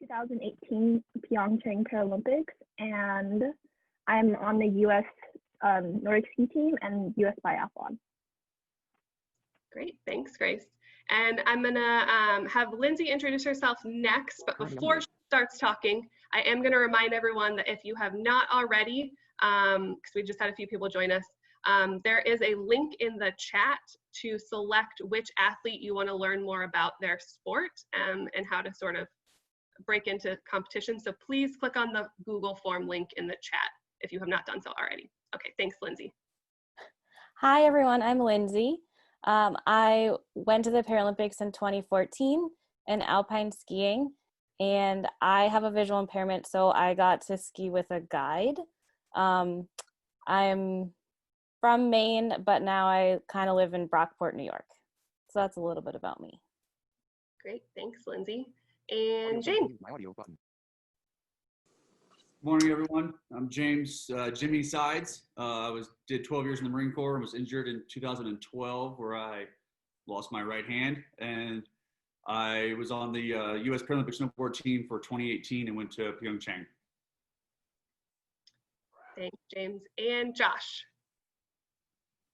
2018 Pyeongchang Paralympics, and I'm on the U.S. Nordic ski team and U.S. Biathlon. Great, thanks, Grace. And I'm gonna have Lindsay introduce herself next, but before she starts talking, I am gonna remind everyone that if you have not already, because we just had a few people join us, there is a link in the chat to select which athlete you wanna learn more about their sport and how to sort of break into competition. So please click on the Google form link in the chat if you have not done so already. Okay, thanks, Lindsay. Hi, everyone, I'm Lindsay. I went to the Paralympics in 2014 in alpine skiing, and I have a visual impairment, so I got to ski with a guide. I'm from Maine, but now I kind of live in Brockport, New York. So that's a little bit about me. Great, thanks, Lindsay. And James. Morning, everyone. I'm James Jimmy Sides. Did 12 years in the Marine Corps and was injured in 2012 where I lost my right hand. And I was on the U.S. Paralympic snowboard team for 2018 and went to Pyeongchang. Thanks, James. And Josh.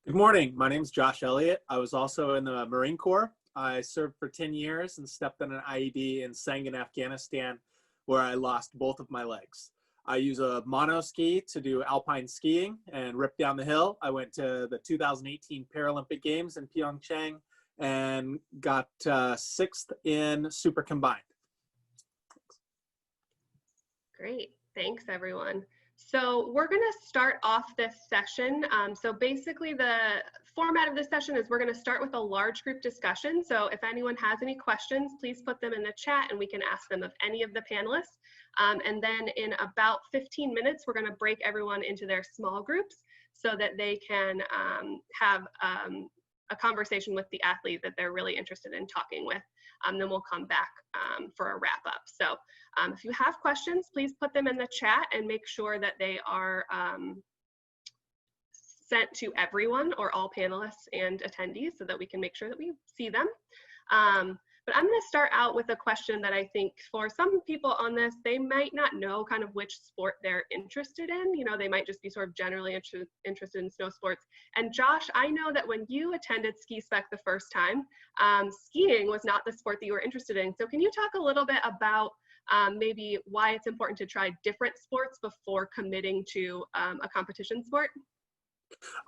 Good morning. My name is Josh Elliott. I was also in the Marine Corps. I served for 10 years and stepped on an IED in Sangin, Afghanistan, where I lost both of my legs. I use a monoski to do alpine skiing and rip down the hill. I went to the 2018 Paralympic Games in Pyeongchang and got 6th in super combined. Great, thanks everyone. So we're gonna start off this session. So basically the format of this session is we're gonna start with a large group discussion. So if anyone has any questions, please put them in the chat and we can ask them of any of the panelists. And then in about 15 minutes, we're gonna break everyone into their small groups so that they can have a conversation with the athlete that they're really interested in talking with. Then we'll come back for a wrap up. So if you have questions, please put them in the chat and make sure that they are sent to everyone or all panelists and attendees so that we can make sure that we see them. But I'm going to start out with a question that I think for some people on this, they might not know kind of which sport they're interested in. You know, they might just be sort of generally interested in snow sports. And Josh, I know that when you attended Ski Spec the first time, skiing was not the sport that you were interested in. So can you talk a little bit about maybe why it's important to try different sports before committing to a competition sport?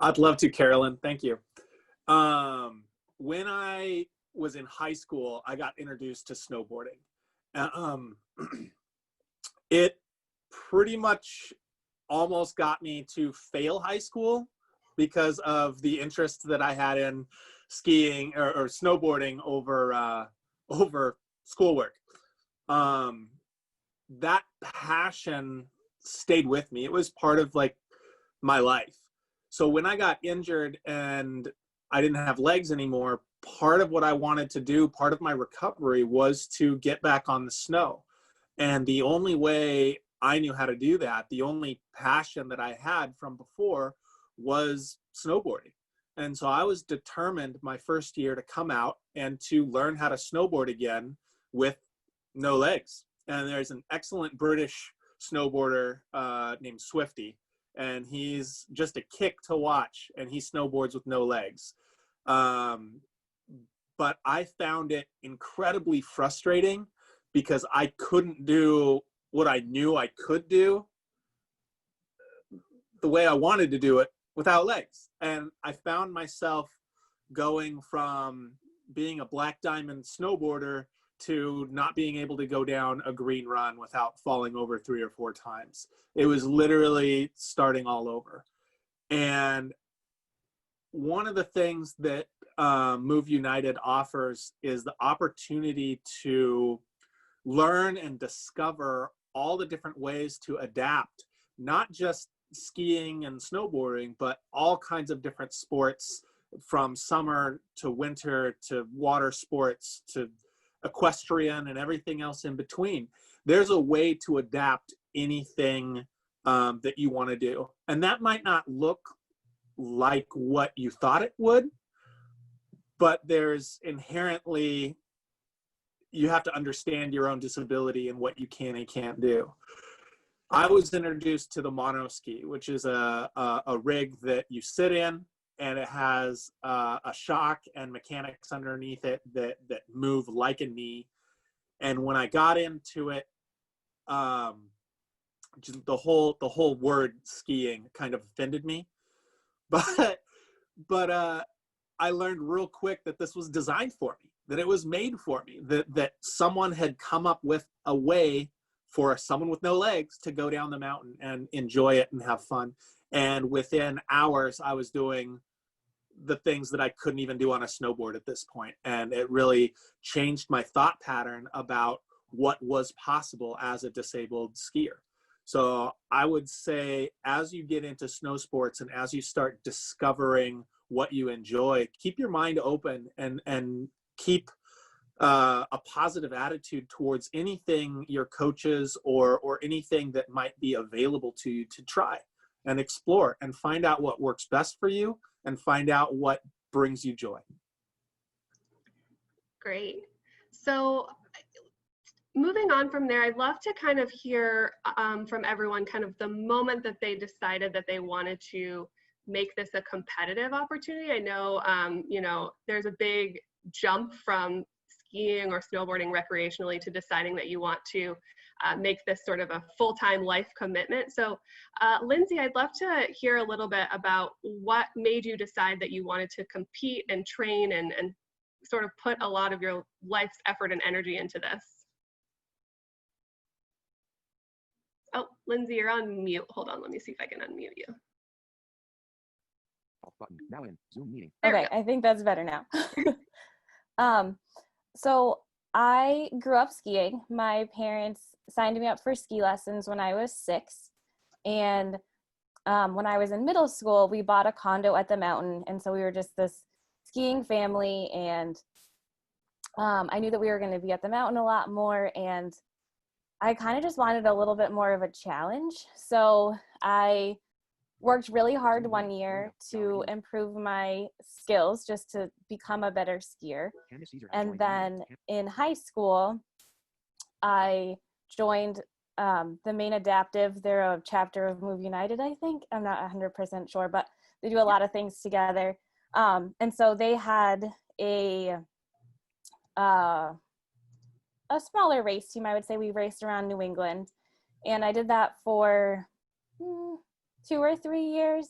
I'd love to, Carolyn. Thank you. When I was in high school, I got introduced to snowboarding. It pretty much almost got me to fail high school because of the interest that I had in skiing or snowboarding over schoolwork. That passion stayed with me. It was part of like my life. So when I got injured and I didn't have legs anymore, part of what I wanted to do, part of my recovery was to get back on the snow. And the only way I knew how to do that, the only passion that I had from before was snowboarding. And so I was determined my first year to come out and to learn how to snowboard again with no legs. And there's an excellent British snowboarder named Swifty, and he's just a kick to watch, and he snowboards with no legs. But I found it incredibly frustrating because I couldn't do what I knew I could do the way I wanted to do it without legs. And I found myself going from being a black diamond snowboarder to not being able to go down a green run without falling over 3 or 4 times. It was literally starting all over. And one of the things that Move United offers is the opportunity to learn and discover all the different ways to adapt, not just skiing and snowboarding, but all kinds of different sports, from summer to winter to water sports to equestrian and everything else in between. There's a way to adapt anything that you want to do. And that might not look like what you thought it would, but there's inherently, you have to understand your own disability and what you can and can't do. I was introduced to the monoski, which is a rig that you sit in, and it has a shock and mechanics underneath it that move like a knee. And when I got into it, just the whole word skiing kind of offended me, but I learned real quick that this was designed for me, that it was made for me, that someone had come up with a way for someone with no legs to go down the mountain and enjoy it and have fun. And within hours, I was doing the things that I couldn't even do on a snowboard at this point. And it really changed my thought pattern about what was possible as a disabled skier. So I would say, as you get into snow sports and as you start discovering what you enjoy, keep your mind open and keep a positive attitude towards anything your coaches or anything that might be available to you to try and explore and find out what works best for you and find out what brings you joy. Great. So moving on from there, I'd love to kind of hear from everyone kind of the moment that they decided that they wanted to make this a competitive opportunity. I know, you know, there's a big jump from skiing or snowboarding recreationally to deciding that you want to make this sort of a full-time life commitment. So Lindsay, I'd love to hear a little bit about what made you decide that you wanted to compete and train and sort of put a lot of your life's effort and energy into this. Oh, Lindsay, you're on mute. Hold on, let me see if I can unmute you. Button. Now in Zoom meeting. Okay, I think that's better now. So I grew up skiing. My parents signed me up for ski lessons when I was 6. And when I was in middle school, we bought a condo at the mountain. And so we were just this skiing family. And I knew that we were going to be at the mountain a lot more. And I kind of just wanted a little bit more of a challenge. So I worked really hard one year to improve my skills just to become a better skier. And then in high school, I joined the Maine Adaptive. They're a chapter of Move United, I think. I'm not 100% sure, but they do a lot of things together. And so they had a smaller race team, I would say. We raced around New England. And I did that for 2 or 3 years.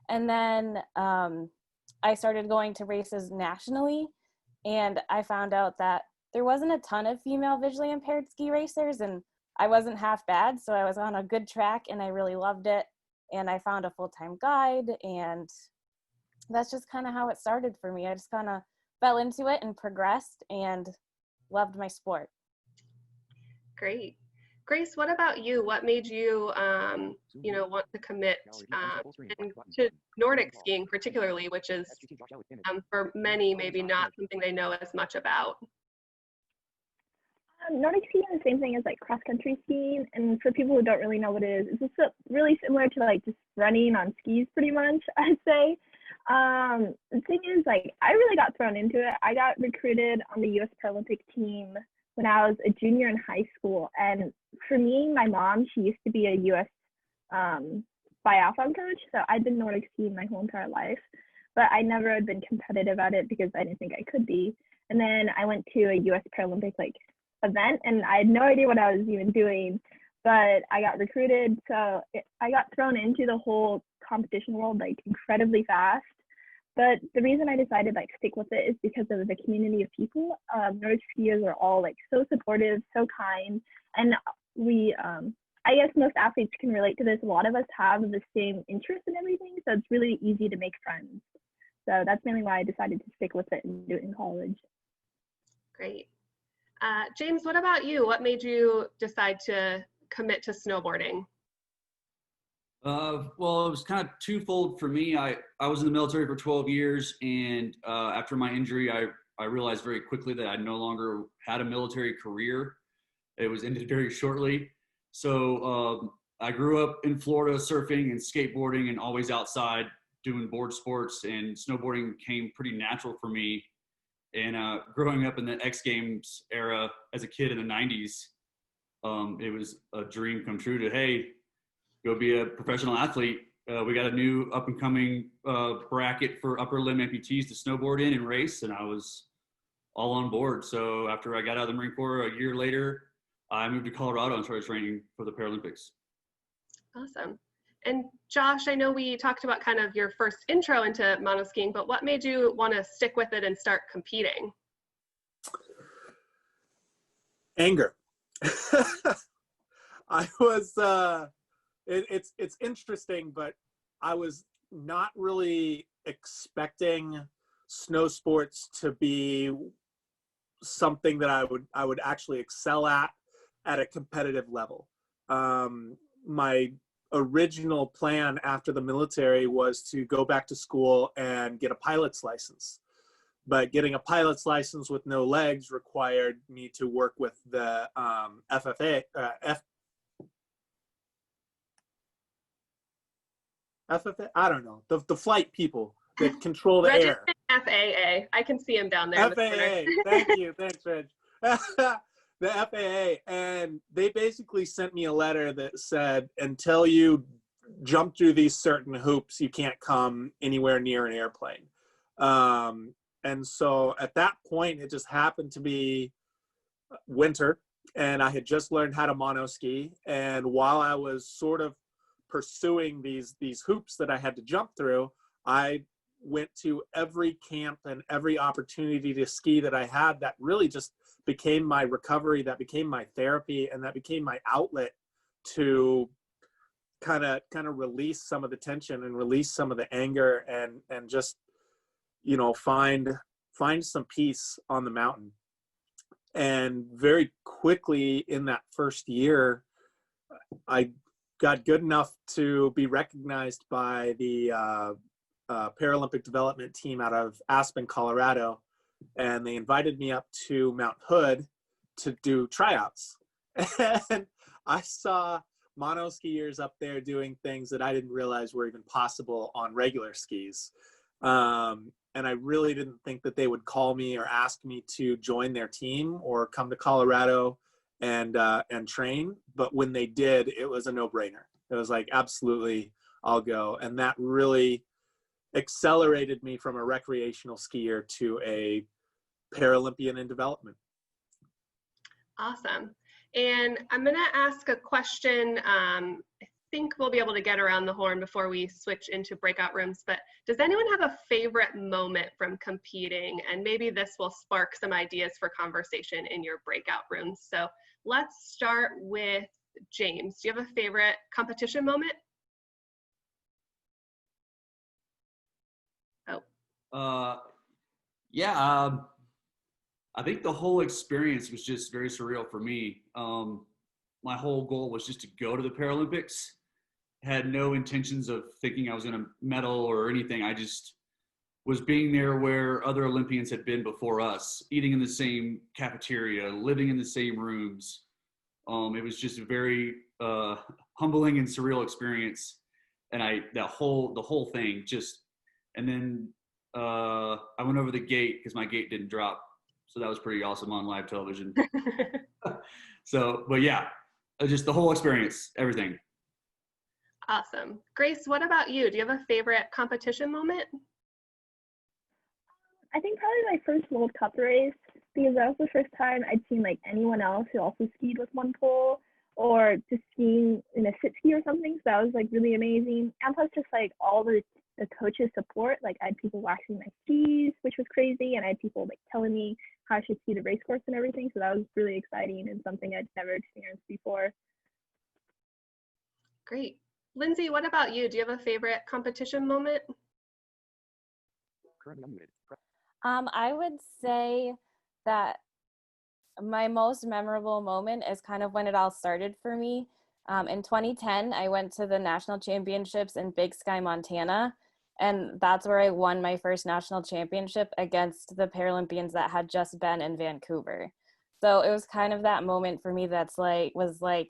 And then I started going to races nationally, and I found out that there wasn't a ton of female visually impaired ski racers, and I wasn't half bad. So I was on a good track and I really loved it. And I found a full-time guide, and that's just kind of how it started for me. I just kind of fell into it and progressed and loved my sport. Great. Grace, what about you? What made you, you know, want to commit to Nordic skiing particularly, which is for many maybe not something they know as much about? Nordic skiing is the same thing as like cross-country skiing, and for people who don't really know what it is, it's just really similar to like just running on skis pretty much, I'd say. The thing is, like, I really got thrown into it. I got recruited on the U.S. Paralympic team when I was a junior in high school, and for me, my mom, she used to be a U.S. Biathlon coach, so I'd been Nordic skiing my whole entire life, but I never had been competitive at it because I didn't think I could be. And then I went to a U.S. Paralympic like event, and I had no idea what I was even doing, but I got recruited, so I got thrown into the whole competition world like incredibly fast. But the reason I decided like stick with it is because of the community of people. Nordic skiers are all like so supportive, so kind, and we, I guess most athletes can relate to this. A lot of us have the same interests in everything, so it's really easy to make friends. So that's mainly why I decided to stick with it and do it in college. Great. James, what about you? What made you decide to commit to snowboarding? Well, it was kind of twofold for me. I was in the military for 12 years, and after my injury, I realized very quickly that I no longer had a military career. It was ended very shortly. So I grew up in Florida surfing and skateboarding and always outside doing board sports, and snowboarding came pretty natural for me. And growing up in the X Games era as a kid in the 90s, it was a dream come true to, hey, go be a professional athlete. We got a new up and coming bracket for upper limb amputees to snowboard in and race, and I was all on board. So after I got out of the Marine Corps a year later, I moved to Colorado and started training for the Paralympics. Awesome. And Josh, I know we talked about kind of your first intro into monoskiing, but what made you want to stick with it and start competing? Anger. I was, it's interesting, but I was not really expecting snow sports to be something that I would actually excel at a competitive level. My original plan after the military was to go back to school and get a pilot's license. But getting a pilot's license with no legs required me to work with the FFA, FFA, I don't know, the flight people that control the Reggie air. FAA. I can see him down there. FAA. Thank you. Thanks, Reg. The FAA. And they basically sent me a letter that said, until you jump through these certain hoops, you can't come anywhere near an airplane. And so at that point, it just happened to be winter, and I had just learned how to monoski. And while I was sort of pursuing these hoops that I had to jump through, I went to every camp and every opportunity to ski that I had. That really just became my recovery, that became my therapy, and that became my outlet to kind of release some of the tension and release some of the anger and just, you know, find some peace on the mountain. And very quickly in that first year, I got good enough to be recognized by the Paralympic development team out of Aspen, Colorado, and they invited me up to Mount Hood to do tryouts. And I saw monoskiers up there doing things that I didn't realize were even possible on regular skis. And I really didn't think that they would call me or ask me to join their team or come to Colorado and train. But when they did, it was a no-brainer. It was like, absolutely, I'll go. And that really accelerated me from a recreational skier to a Paralympian in development. Awesome. And I'm going to ask a question. I think we'll be able to get around the horn before we switch into breakout rooms, but does anyone have a favorite moment from competing? And maybe this will spark some ideas for conversation in your breakout rooms. So let's start with James. Do you have a favorite competition moment? I think the whole experience was just very surreal for me. My whole goal was just to go to the Paralympics. Had no intentions of thinking I was going to medal or anything. I just was being there where other Olympians had been before us, eating in the same cafeteria, living in the same rooms. It was just a very humbling and surreal experience. And the whole thing just, and then I went over the gate because my gate didn't drop. So that was pretty awesome on live television. So, but yeah, just the whole experience, everything. Awesome. Grace, what about you? Do you have a favorite competition moment? I think probably my first World Cup race, because that was the first time I'd seen like anyone else who also skied with one pole or just skiing in a sit ski or something. So that was like really amazing. And plus just like all the coaches support, like I had people waxing my skis, which was crazy. And I had people like telling me how I should ski the race course and everything. So that was really exciting and something I'd never experienced before. Great. Lindsay, what about you? Do you have a favorite competition moment? I would say that my most memorable moment is kind of when it all started for me. In 2010, I went to the national championships in Big Sky, Montana, and that's where I won my first national championship against the Paralympians that had just been in Vancouver. So it was kind of that moment for me that's like, was like,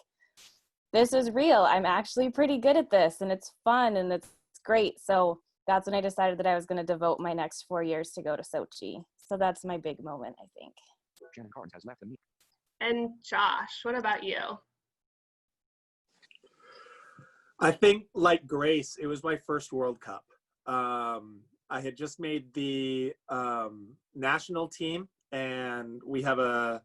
this is real. I'm actually pretty good at this, and it's fun, and it's great. So that's when I decided that I was going to devote my next 4 years to go to Sochi. So that's my big moment, I think. Shannon Carnes has left the meeting. And Josh, what about you? I think, like Grace, it was my first World Cup. I had just made the national team, and we have a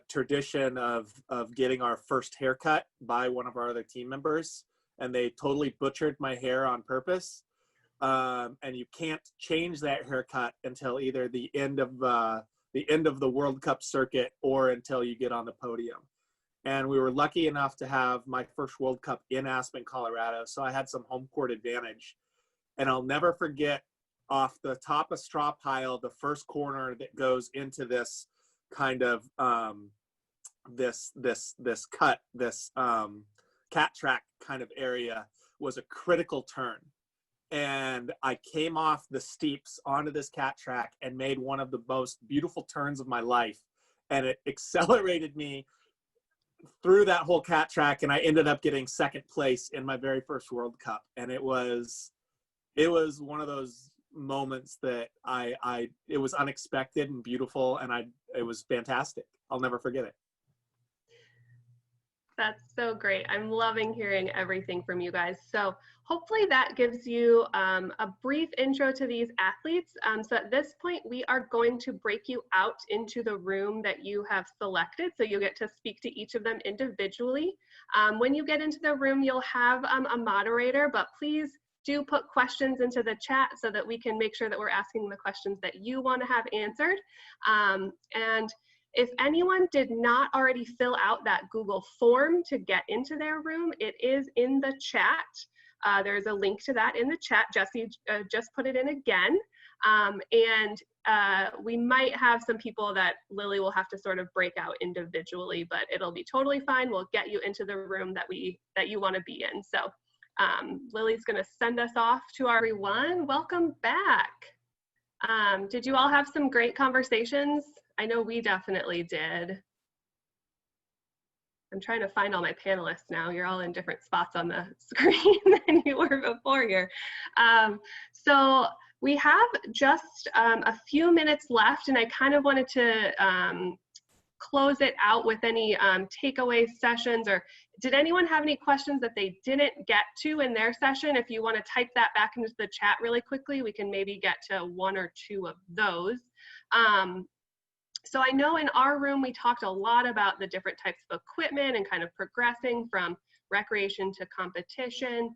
tradition of getting our first haircut by one of our other team members, and they totally butchered my hair on purpose. And you can't change that haircut until either the end of the World Cup circuit or until you get on the podium. And we were lucky enough to have my first World Cup in Aspen, Colorado. So I had some home court advantage. And I'll never forget, off the top of straw pile, the first corner that goes into this kind of this cat track kind of area was a critical turn. And I came off the steeps onto this cat track and made one of the most beautiful turns of my life. And it accelerated me through that whole cat track, and I ended up getting second place in my very first World Cup. And it was one of those moments that it was unexpected and beautiful, and it was fantastic. I'll never forget it. That's so great. I'm loving hearing everything from you guys. So hopefully that gives you a brief intro to these athletes. So at this point, we are going to break you out into the room that you have selected. So you'll get to speak to each of them individually. When you get into the room, you'll have a moderator, but please do put questions into the chat so that we can make sure that we're asking the questions that you want to have answered. And if anyone did not already fill out that Google form to get into their room, it is in the chat. There's a link to that in the chat. Jesse just put it in again. We might have some people that Lily will have to sort of break out individually, but it'll be totally fine. We'll get you into the room that you want to be in. So Lily's going to send us off to everyone. Welcome back. Did you all have some great conversations? I know we definitely did. I'm trying to find all my panelists now. You're all in different spots on the screen than you were before here. So we have just a few minutes left, and I kind of wanted to close it out with any takeaway sessions, or did anyone have any questions that they didn't get to in their session? If you want to type that back into the chat really quickly, we can maybe get to one or two of those. So I know in our room, we talked a lot about the different types of equipment and kind of progressing from recreation to competition.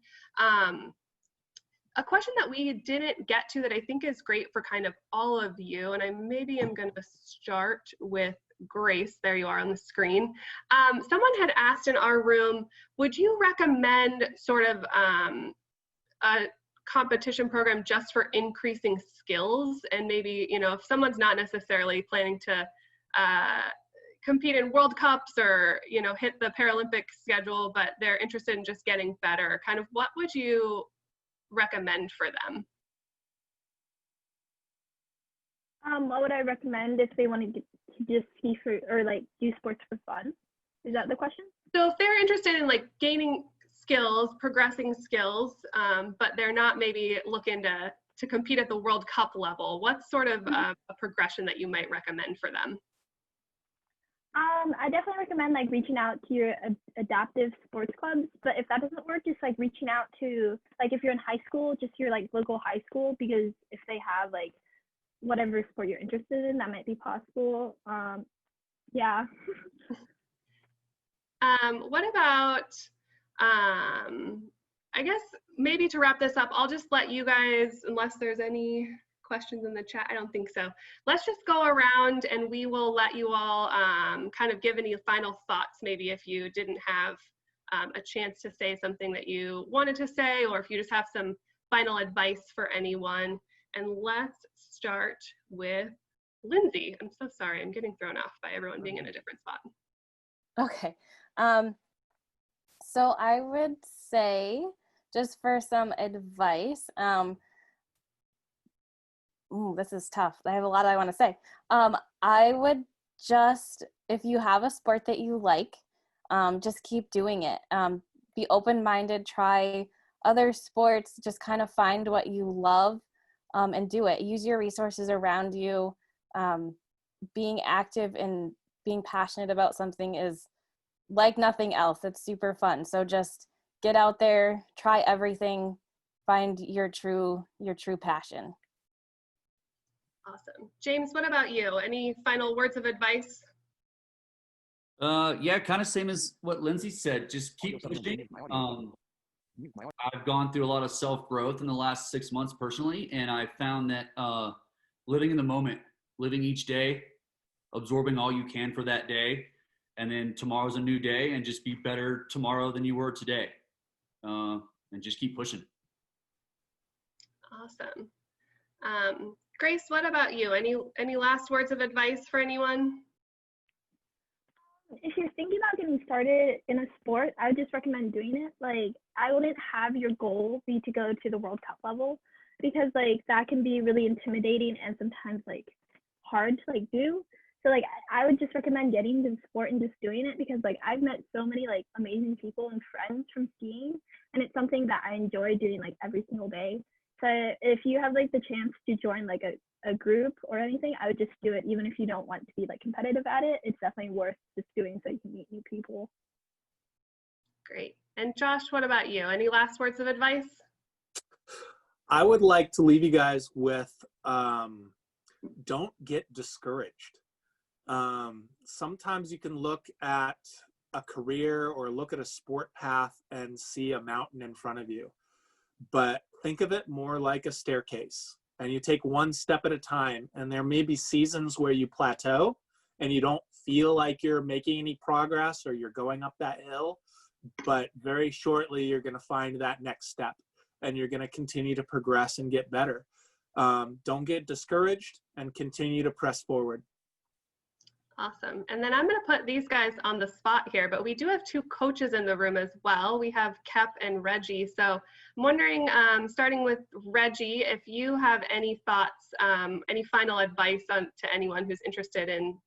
A question that we didn't get to that I think is great for kind of all of you, and I'm going to start with Grace. There you are on the screen. Someone had asked in our room, would you recommend sort of a competition program just for increasing skills? And maybe, you know, if someone's not necessarily planning to compete in World Cups or, you know, hit the Paralympic schedule, but they're interested in just getting better, kind of what would you recommend for them? What would I recommend if they wanted to just ski for, or like do sports for fun? Is that the question? So if they're interested in like gaining skills, progressing skills, but they're not maybe looking to compete at the World Cup level, what's sort of a progression that you might recommend for them? I definitely recommend like reaching out to your adaptive sports clubs, but if that doesn't work, just like reaching out to, like if you're in high school, just your like local high school, because if they have like whatever sport you're interested in, that might be possible. Yeah. What about, I guess maybe to wrap this up, I'll just let you guys, unless there's any questions in the chat, I don't think so. Let's just go around and we will let you all kind of give any final thoughts, maybe if you didn't have a chance to say something that you wanted to say, or if you just have some final advice for anyone. And let's start with Lindsay. I'm so sorry, I'm getting thrown off by everyone being in a different spot. Okay. So I would say, just for some advice, this is tough. I have a lot I want to say. I would just, if you have a sport that you like, just keep doing it. Be open-minded, try other sports, just kind of find what you love. and do it. Use your resources around you. Being active and being passionate about something is like nothing else. It's super fun. So just get out there, try everything, find your true passion. Awesome. James, what about you? Any final words of advice? Yeah, kind of same as what Lindsay said. Just keep pushing. I've gone through a lot of self-growth in the last 6 months personally, and I found that living in the moment, living each day, absorbing all you can for that day, and then tomorrow's a new day, and just be better tomorrow than you were today, and just keep pushing. Awesome. Grace, what about you? Any last words of advice for anyone? If you're thinking about getting started in a sport, I would just recommend doing it. Like, I wouldn't have your goal be to go to the World Cup level, because like that can be really intimidating and sometimes like hard to like do. So like I would just recommend getting into the sport and just doing it, because like I've met so many like amazing people and friends from skiing, and it's something that I enjoy doing like every single day. So if you have like the chance to join like a group or anything, I would just do it, even if you don't want to be like competitive at it. It's definitely worth just doing so you can meet new people. Great. And Josh, what about you? Any last words of advice? I would like to leave you guys with don't get discouraged. Sometimes you can look at a career or look at a sport path and see a mountain in front of you, but think of it more like a staircase, and you take one step at a time. And there may be seasons where you plateau and you don't feel like you're making any progress or you're going up that hill, but very shortly you're going to find that next step and you're going to continue to progress and get better. Don't get discouraged and continue to press forward. Awesome. And then I'm going to put these guys on the spot here, but we do have two coaches in the room as well. We have Koeppe and Reggie. So I'm wondering, starting with Reggie, if you have any thoughts, any final advice to anyone who's interested in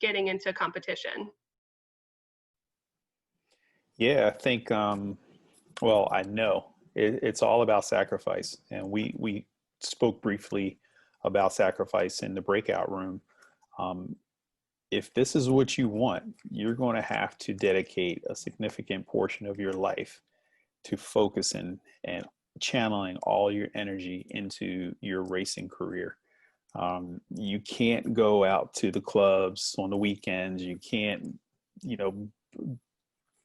getting into competition. Yeah, I think, well, I know it's all about sacrifice. And we spoke briefly about sacrifice in the breakout room. If this is what you want, you're going to have to dedicate a significant portion of your life to focusing and channeling all your energy into your racing career. You can't go out to the clubs on the weekends. You can't,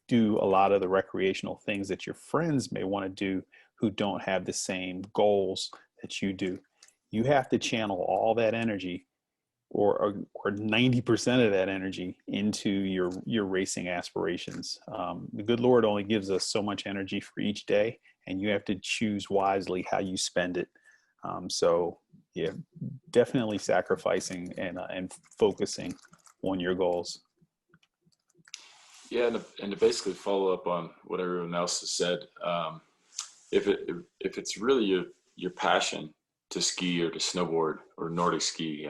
do a lot of the recreational things that your friends may want to do who don't have the same goals that you do. You have to channel all that energy or 90% of that energy into your racing aspirations. The good Lord only gives us so much energy for each day, and you have to choose wisely how you spend it. So yeah, definitely sacrificing and focusing on your goals. Yeah, and to basically follow up on what everyone else has said, if it's really your passion to ski or to snowboard or Nordic ski,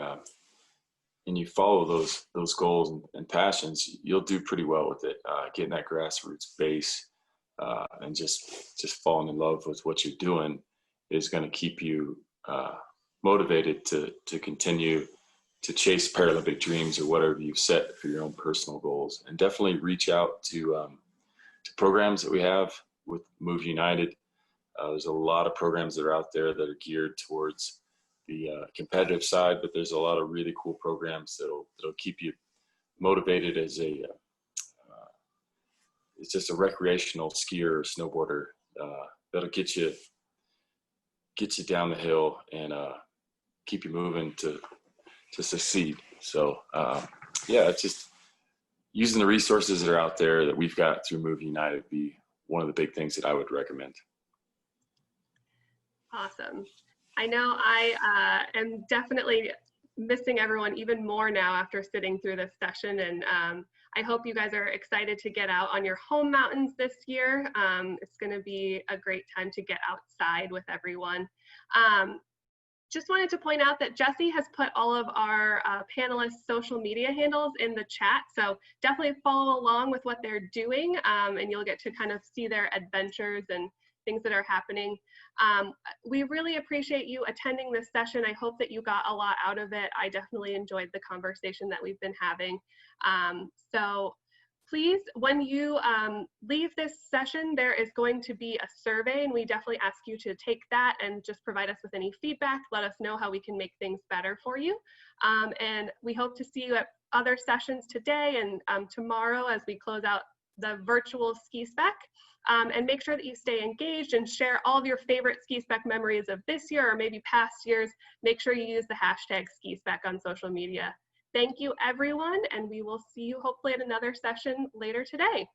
and you follow those goals and passions, you'll do pretty well with it. Getting that grassroots base and just falling in love with what you're doing is going to keep you motivated to continue to chase Paralympic dreams or whatever you've set for your own personal goals. And definitely reach out to programs that we have with Move United. There's a lot of programs that are out there that are geared towards the competitive side, but there's a lot of really cool programs that'll keep you motivated as it's just a recreational skier or snowboarder that'll get you down the hill and keep you moving to succeed. So yeah, it's just using the resources that are out there that we've got through Move United be one of the big things that I would recommend. Awesome. I know I am definitely missing everyone even more now after sitting through this session, and I hope you guys are excited to get out on your home mountains this year. It's going to be a great time to get outside with everyone. Just wanted to point out that Jesse has put all of our panelists' social media handles in the chat, so definitely follow along with what they're doing, and you'll get to kind of see their adventures and things that are happening. We really appreciate you attending this session. I hope that you got a lot out of it. I definitely enjoyed the conversation that we've been having. So please, when you leave this session, there is going to be a survey, and we definitely ask you to take that and just provide us with any feedback. Let us know how we can make things better for you. And we hope to see you at other sessions today and tomorrow as we close out the virtual Ski Spec. And make sure that you stay engaged and share all of your favorite Ski Spec memories of this year or maybe past years. Make sure you use the hashtag Ski Spec on social media. Thank you, everyone, and we will see you hopefully at another session later today.